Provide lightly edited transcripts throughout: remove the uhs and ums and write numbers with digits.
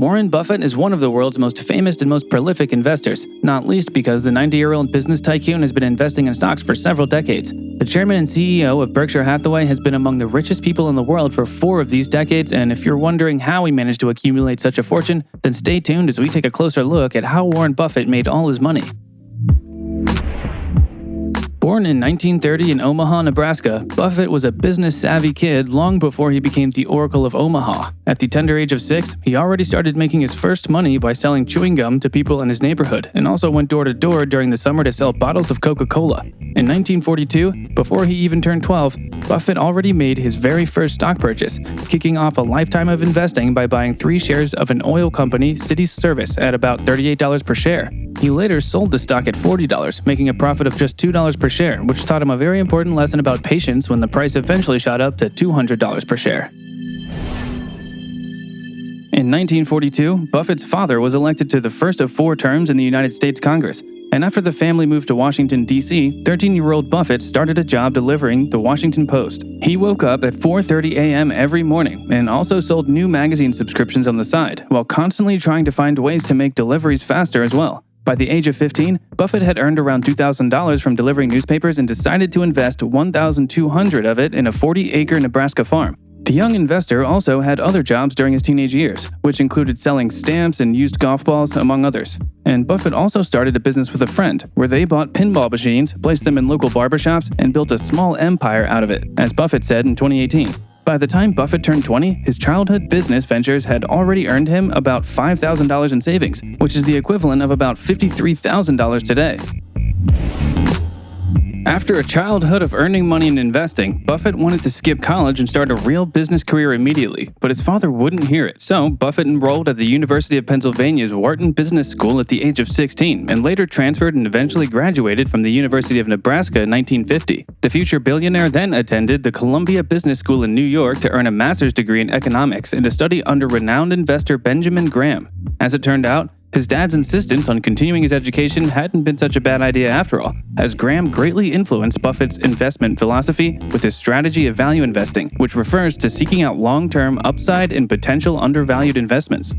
Warren Buffett is one of the world's most famous and most prolific investors, not least because the 90-year-old business tycoon has been investing in stocks for several decades. The chairman and CEO of Berkshire Hathaway has been among the richest people in the world for 4 of these decades, and if you're wondering how he managed to accumulate such a fortune, then stay tuned as we take a closer look at how Warren Buffett made all his money. Born in 1930 in Omaha, Nebraska, Buffett was a business-savvy kid long before he became the Oracle of Omaha. At the tender age of 6, he already started making his first money by selling chewing gum to people in his neighborhood, and also went door-to-door during the summer to sell bottles of Coca-Cola. In 1942, before he even turned 12, Buffett already made his very first stock purchase, kicking off a lifetime of investing by buying 3 shares of an oil company, City Service, at about $38 per share. He later sold the stock at $40, making a profit of just $2 per share, which taught him a very important lesson about patience when the price eventually shot up to $200 per share. In 1942, Buffett's father was elected to the first of 4 terms in the United States Congress, and after the family moved to Washington, D.C., 13-year-old Buffett started a job delivering the Washington Post. He woke up at 4:30 a.m. every morning and also sold new magazine subscriptions on the side, while constantly trying to find ways to make deliveries faster as well. By the age of 15, Buffett had earned around $2,000 from delivering newspapers and decided to invest $1,200 of it in a 40-acre Nebraska farm. The young investor also had other jobs during his teenage years, which included selling stamps and used golf balls, among others. And Buffett also started a business with a friend, where they bought pinball machines, placed them in local barbershops, and built a small empire out of it, as Buffett said in 2018. By the time Buffett turned 20, his childhood business ventures had already earned him about $5,000 in savings, which is the equivalent of about $53,000 today. After a childhood of earning money and investing, Buffett wanted to skip college and start a real business career immediately, but his father wouldn't hear it, so Buffett enrolled at the University of Pennsylvania's Wharton Business School at the age of 16, and later transferred and eventually graduated from the University of Nebraska in 1950. The future billionaire then attended the Columbia Business School in New York to earn a master's degree in economics and to study under renowned investor Benjamin Graham. As it turned out, his dad's insistence on continuing his education hadn't been such a bad idea after all, as Graham greatly influenced Buffett's investment philosophy with his strategy of value investing, which refers to seeking out long-term upside in potential undervalued investments.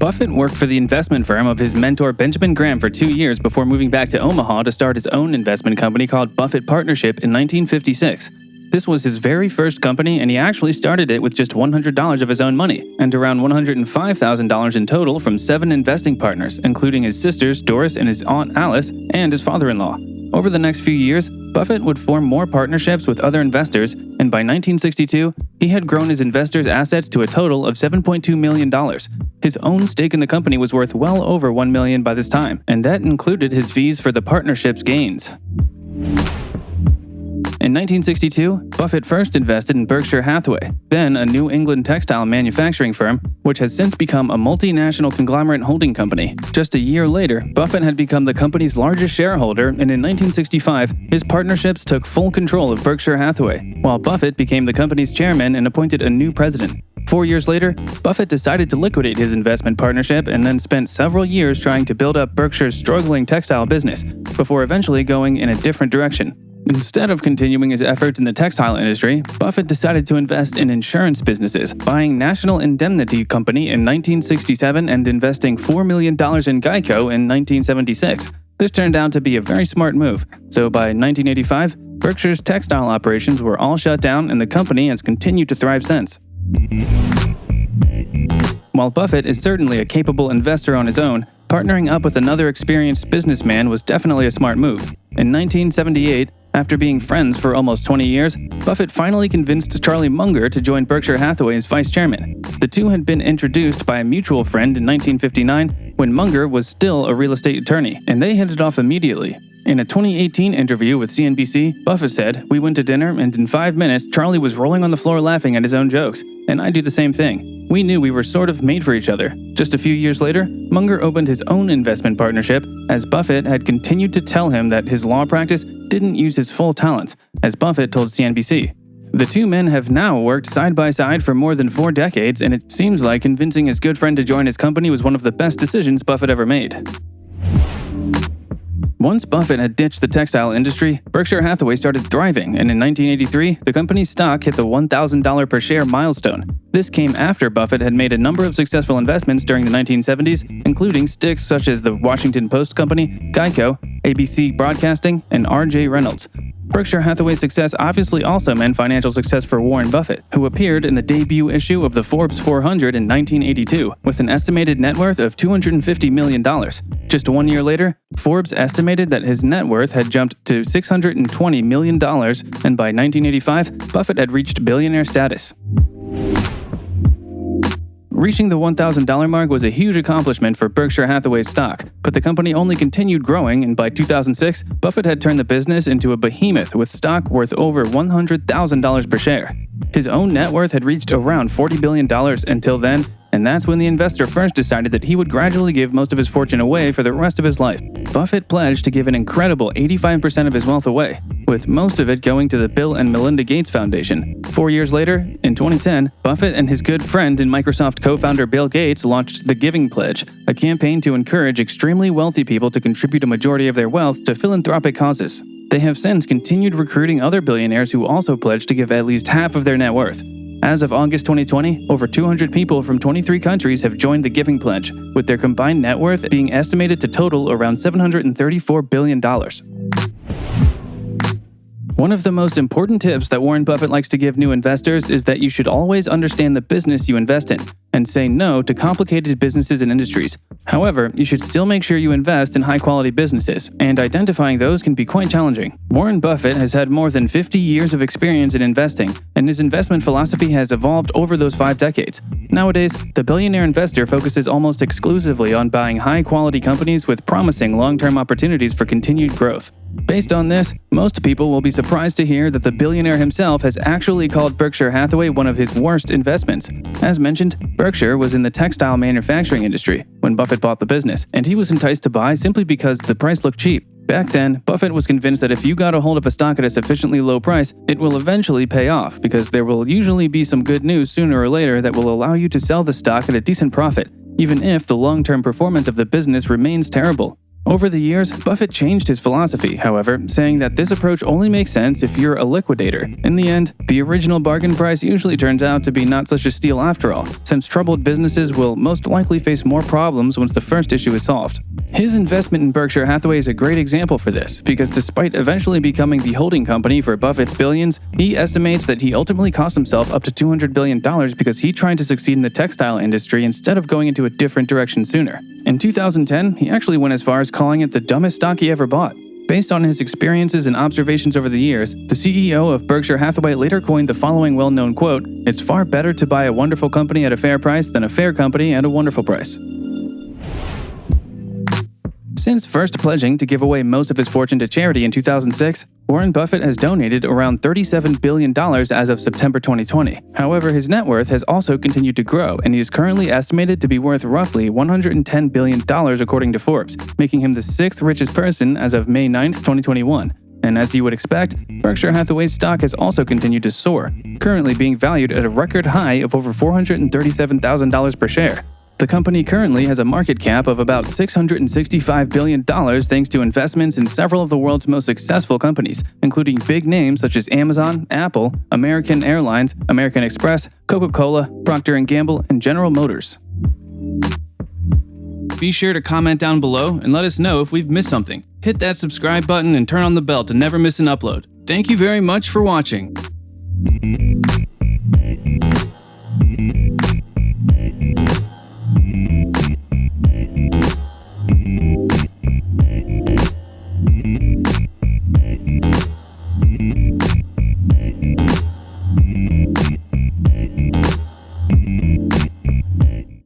Buffett worked for the investment firm of his mentor Benjamin Graham for 2 years before moving back to Omaha to start his own investment company called Buffett Partnership in 1956. This was his very first company, and he actually started it with just $100 of his own money, and around $105,000 in total from 7 investing partners, including his sisters Doris and his aunt Alice, and his father-in-law. Over the next few years, Buffett would form more partnerships with other investors, and by 1962, he had grown his investors' assets to a total of $7.2 million. His own stake in the company was worth well over $1 million by this time, and that included his fees for the partnership's gains. In 1962, Buffett first invested in Berkshire Hathaway, then a New England textile manufacturing firm, which has since become a multinational conglomerate holding company. Just a year later, Buffett had become the company's largest shareholder, and in 1965, his partnerships took full control of Berkshire Hathaway, while Buffett became the company's chairman and appointed a new president. 4 years later, Buffett decided to liquidate his investment partnership and then spent several years trying to build up Berkshire's struggling textile business, before eventually going in a different direction. Instead of continuing his efforts in the textile industry, Buffett decided to invest in insurance businesses, buying National Indemnity Company in 1967 and investing $4 million in Geico in 1976. This turned out to be a very smart move, so by 1985, Berkshire's textile operations were all shut down and the company has continued to thrive since. While Buffett is certainly a capable investor on his own, partnering up with another experienced businessman was definitely a smart move. In 1978, after being friends for almost 20 years, Buffett finally convinced Charlie Munger to join Berkshire Hathaway as vice chairman. The two had been introduced by a mutual friend in 1959 when Munger was still a real estate attorney, and they hit it off immediately. In a 2018 interview with CNBC, Buffett said, "We went to dinner, and in 5 minutes, Charlie was rolling on the floor laughing at his own jokes, and I do the same thing. We knew we were sort of made for each other." Just a few years later, Munger opened his own investment partnership, as Buffett had continued to tell him that his law practice didn't use his full talents, as Buffett told CNBC. The two men have now worked side by side for more than 4 decades, and it seems like convincing his good friend to join his company was one of the best decisions Buffett ever made. Once Buffett had ditched the textile industry, Berkshire Hathaway started thriving, and in 1983, the company's stock hit the $1,000 per share milestone. This came after Buffett had made a number of successful investments during the 1970s, including sticks such as the Washington Post Company, Geico, ABC Broadcasting, and R.J. Reynolds. Berkshire Hathaway's success obviously also meant financial success for Warren Buffett, who appeared in the debut issue of the Forbes 400 in 1982 with an estimated net worth of $250 million. Just 1 year later, Forbes estimated that his net worth had jumped to $620 million, and by 1985, Buffett had reached billionaire status. Reaching the $1,000 mark was a huge accomplishment for Berkshire Hathaway's stock, but the company only continued growing, and by 2006, Buffett had turned the business into a behemoth with stock worth over $100,000 per share. His own net worth had reached around $40 billion until then, and that's when the investor first decided that he would gradually give most of his fortune away for the rest of his life. Buffett pledged to give an incredible 85% of his wealth away, with most of it going to the Bill and Melinda Gates Foundation. 4 years later, in 2010, Buffett and his good friend and Microsoft co-founder Bill Gates launched the Giving Pledge, a campaign to encourage extremely wealthy people to contribute a majority of their wealth to philanthropic causes. They have since continued recruiting other billionaires who also pledged to give at least half of their net worth. As of August 2020, over 200 people from 23 countries have joined the Giving Pledge, with their combined net worth being estimated to total around $734 billion. One of the most important tips that Warren Buffett likes to give new investors is that you should always understand the business you invest in and say no to complicated businesses and industries. However, you should still make sure you invest in high-quality businesses, and identifying those can be quite challenging. Warren Buffett has had more than 50 years of experience in investing, and his investment philosophy has evolved over those 5 decades. Nowadays, the billionaire investor focuses almost exclusively on buying high-quality companies with promising long-term opportunities for continued growth. Based on this, most people will be surprised to hear that the billionaire himself has actually called Berkshire Hathaway one of his worst investments. As mentioned, Berkshire was in the textile manufacturing industry when Buffett bought the business, and he was enticed to buy simply because the price looked cheap. Back then, Buffett was convinced that if you got a hold of a stock at a sufficiently low price, it will eventually pay off because there will usually be some good news sooner or later that will allow you to sell the stock at a decent profit, even if the long-term performance of the business remains terrible. Over the years, Buffett changed his philosophy, however, saying that this approach only makes sense if you're a liquidator. In the end, the original bargain price usually turns out to be not such a steal after all, since troubled businesses will most likely face more problems once the first issue is solved. His investment in Berkshire Hathaway is a great example for this, because despite eventually becoming the holding company for Buffett's billions, he estimates that he ultimately cost himself up to $200 billion because he tried to succeed in the textile industry instead of going into a different direction sooner. In 2010, he actually went as far as calling it the dumbest stock he ever bought. Based on his experiences and observations over the years, the CEO of Berkshire Hathaway later coined the following well-known quote, "It's far better to buy a wonderful company at a fair price than a fair company at a wonderful price." Since first pledging to give away most of his fortune to charity in 2006, Warren Buffett has donated around $37 billion as of September 2020. However, his net worth has also continued to grow, and he is currently estimated to be worth roughly $110 billion according to Forbes, making him the 6th richest person as of May 9, 2021. And as you would expect, Berkshire Hathaway's stock has also continued to soar, currently being valued at a record high of over $437,000 per share. The company currently has a market cap of about $665 billion thanks to investments in several of the world's most successful companies, including big names such as Amazon, Apple, American Airlines, American Express, Coca-Cola, Procter & Gamble, and General Motors. Be sure to comment down below and let us know if we've missed something. Hit that subscribe button and turn on the bell to never miss an upload. Thank you very much for watching.